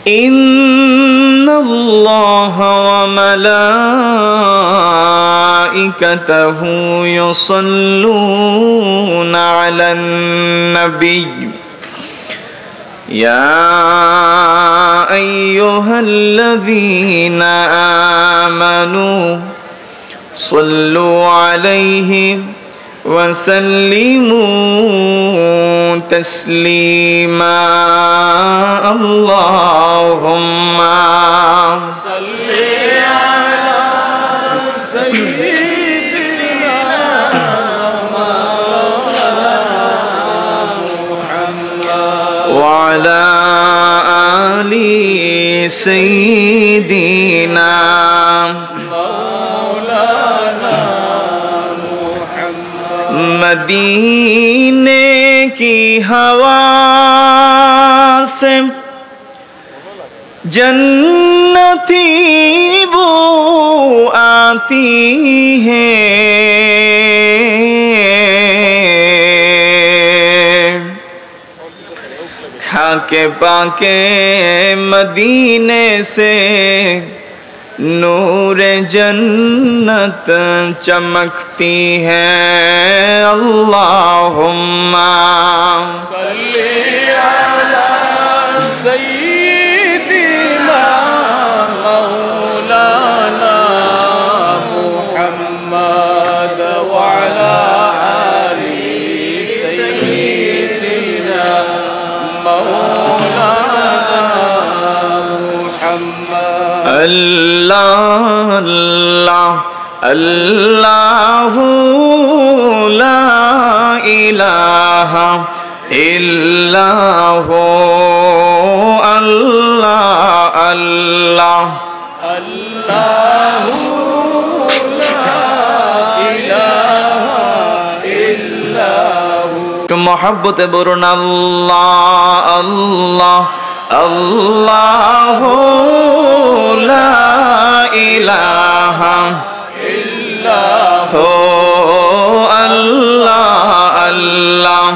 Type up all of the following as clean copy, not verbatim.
ইন্নাল্লাহা ওয়া মালাইকাতাহু ইউসাল্লুনা আলান নাবিয়্য ইয়া আইয়ুহাল্লাযীনা আমানু সাল্লু আলাইহি ওয়া সাল্লিমু তাসলিমা আল্লাহুম্মা সাল্লি আলা সাইয়্যিদিনা মুহাম্মাদ ওয়া আলা আলি সাইয়্যিদিনা मदीने की हवा से जन्नती बू आती है खाके पाके मदीने से नूर जन्नत चमकती है अल्लाहुम्मा सल्ली अला सय्यिदिना मौलाना मुहम्मद व अला आलि सय्यिदिना मौलाना मुहम्मद अल्लाह अल्लाह ला इलाहा इल्लाहु अल्लाह अल्लाह अल्लाह ला इलाहा इल्लाहु तो मोहब्बत बोलुन अल्लाह अल्लाह अल्लाह ला इलाहा इल्लाहु अल्लाह अल्लाह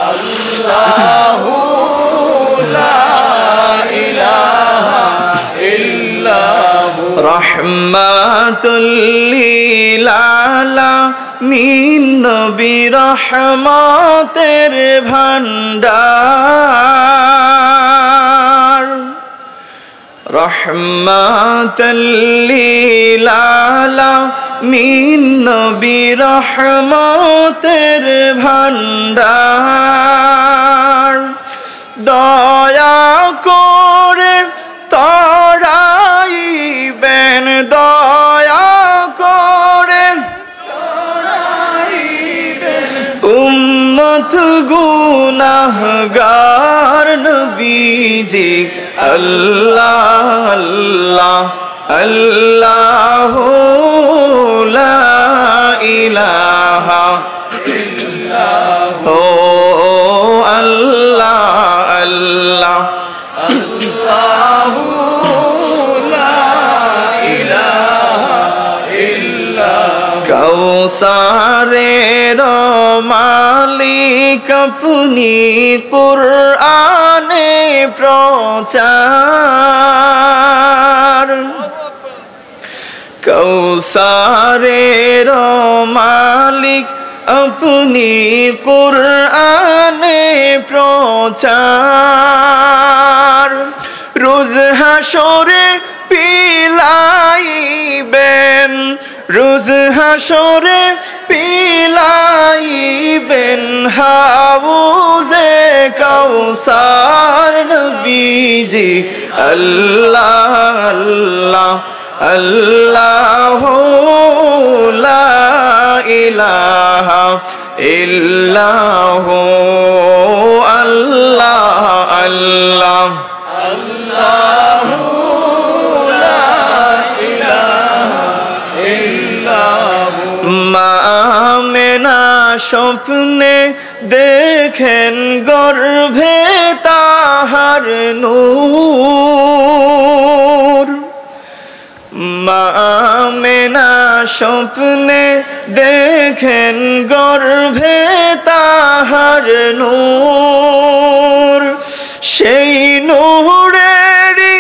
अल्लाह ला इलाहा इल्लाहु रहमतुल लिल आलामीन नबी रहमतेर भांडार रहमतुल लिल आलामीन नबी रहमतेर भांडार दया करे तराइबेन दया करे उम्मत गुनाहगार नबीजी अल्लाह अल्लाह अल्लाह ला इलाहा इल्लाहु अल्लाह अल्लाह अल्लाह ला इलाहा इल्लाहु कौसारेर मालिक अपनी कुरआने प्रचार कौसारेर मालिक अपनी कुरआने प्रचार रोज हाशरे पिलाइबेन रोज हाशरे पिलाइबेन हाउजे कौसार नबीजी अल्लाह अल्लाह अल्लाह ला इलाहा इल्लाहु अल्लाह अल्लाह अल्लाह ला इलाहा इल्लाहु मा आमेना स्वप्ने देखें गर्भे ताहार नूर मा आमेना स्वप्ने देखें गर्भे ताहार नूर সেই নূরেরই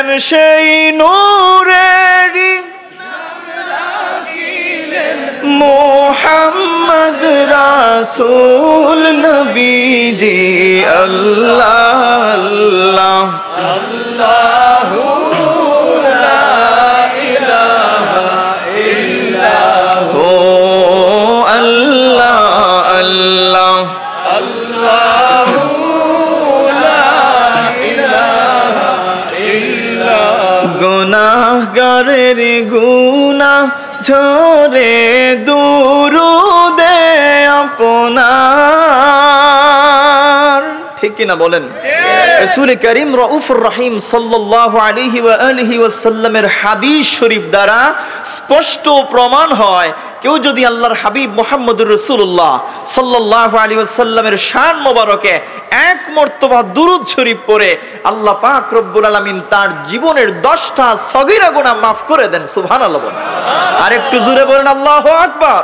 দিলেন সেই নূরেরই মোহাম্মদ রাসূল নবীজি আল্লাহ আল্লাহ আল্লাহু লা ইলাহা ইল্লাহু আল্লাহ আল্লাহ আল্লাহু লা ইলাহা ইল্লাহু গুনাহগারের গুনাহ ঝরে দুরুদে আপনার, ঠিক কিনা বলেন? রাসূল করিম রউফুর রহিম সাল্লাল্লাহু আলাইহি ওয়া আলিহি ওয়াসাল্লামের হাদিস শরীফ দ্বারা স্পষ্ট প্রমাণ হয়, কেউ যদি আল্লাহর হাবিব মুহাম্মদুর রাসূলুল্লাহ সাল্লাল্লাহু আলাইহি ওয়াসাল্লামের শান মোবারকে এক মর্তবা দুরূদ শরীফ পড়ে, আল্লাহ পাক রব্বুল আলামিন তার জীবনের 10টা সগীরা গুনাহ মাফ করে দেন। সুবহানাল্লাহ বলেন, আর একটু জোরে বলেন আল্লাহু আকবার।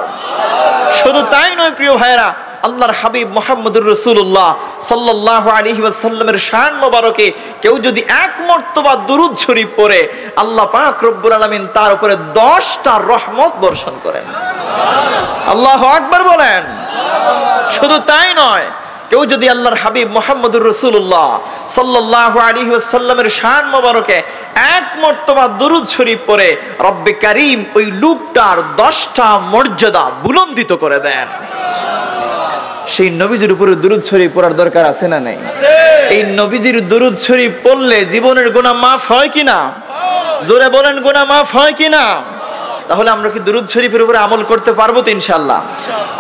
শুধু তাই নয় প্রিয় ভাইরা, আল্লাহর হাবিব মুহাম্মদুর রাসূলুল্লাহ সাল্লাল্লাহু আলাইহি ওয়াসাল্লামের শান মোবারকে কেউ যদি এক মর্তবা দুরূদ শরীফ পড়ে, আল্লাহ পাক রব্বুল আলামিন তার উপরে 10টা রহমত বর্ষণ করেন। আল্লাহু আকবার বলেন। শুধু তাই নয়, কেউ যদি আল্লাহর হাবিব মুহাম্মদুর রাসূলুল্লাহ সাল্লাল্লাহু আলাইহি ওয়াসাল্লামের শান মোবারকে এক মর্তবা দুরূদ শরীফ পড়ে, রব্বে কারীম ওই লোকটার 10টা মর্যাদা বুলন্দিত করে দেন। সেই নবীজির উপরে দুরূদ শরীফ পড়ার দরকার আছে না নাই? এই নবীজির দুরূদ শরীফ পড়লে জীবনের গুনাহ মাফ হয় কিনা? জোরে বলেন, গুনাহ মাফ হয় কিনা? তাহলে আমরা কি দুরূদ শরীফের উপরে আমল করতে পারবো তো ইনশাআল্লাহ?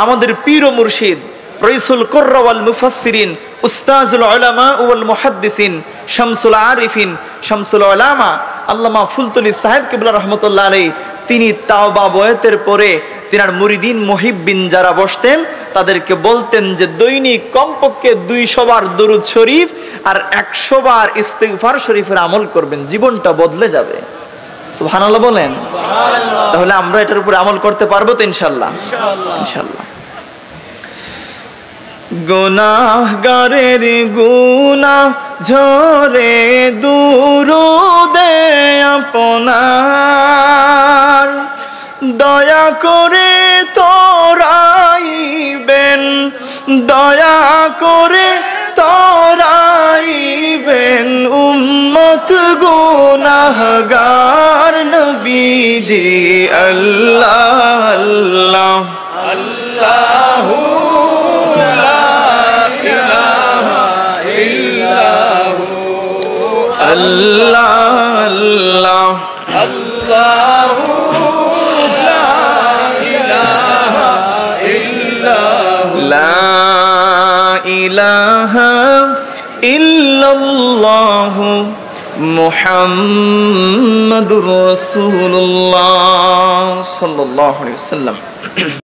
আমাদের পীর ও মুর্শিদ রাইসুল কুররা ওয়াল মুফাসসিরিন উস্তাজুল উলামা ওয়াল মুহাদ্দিসিন শামসুল আরিফিন শামসুল উলামা আল্লামা ফুলতুলি সাহেব কিবলা রাহমাতুল্লাহ আলাইহি, তিনি তাওবা বয়াতের পরে তিনার মুরিদিন মুহিব্বিন যারা বসতেন তাদেরকে বলতেন যে দৈনিক কমপক্ষে 200 বার দুরূদ শরীফ আর 100 বার ইস্তিগফার শরীফের আমল করবেন, জীবনটা বদলে যাবে। সুবহানাল্লাহ বলেন। তাহলে আমরা এটার উপরে আমল করতে পারবো তো ইনশাআল্লাহ? ইনশাআল্লাহ। গুনাহগারের গুনাহ ঝরে দুরুদে আপনার, দয়া করে তরাইবেন, দয়া করে তরাইবেন উম্মত গুনাহগার নবীজি আল্লাহ আল্লাহ আল্লাহু লা ইলাহা ইল্লাহু আল্লাহ আল্লাহ আল্লাহু লা ইলাহা ইল্লাল্লাহু মুহাম্মাদুর রাসূলুল্লাহ সাল্লাল্লাহু আলাইহি ওয়াসাল্লাম।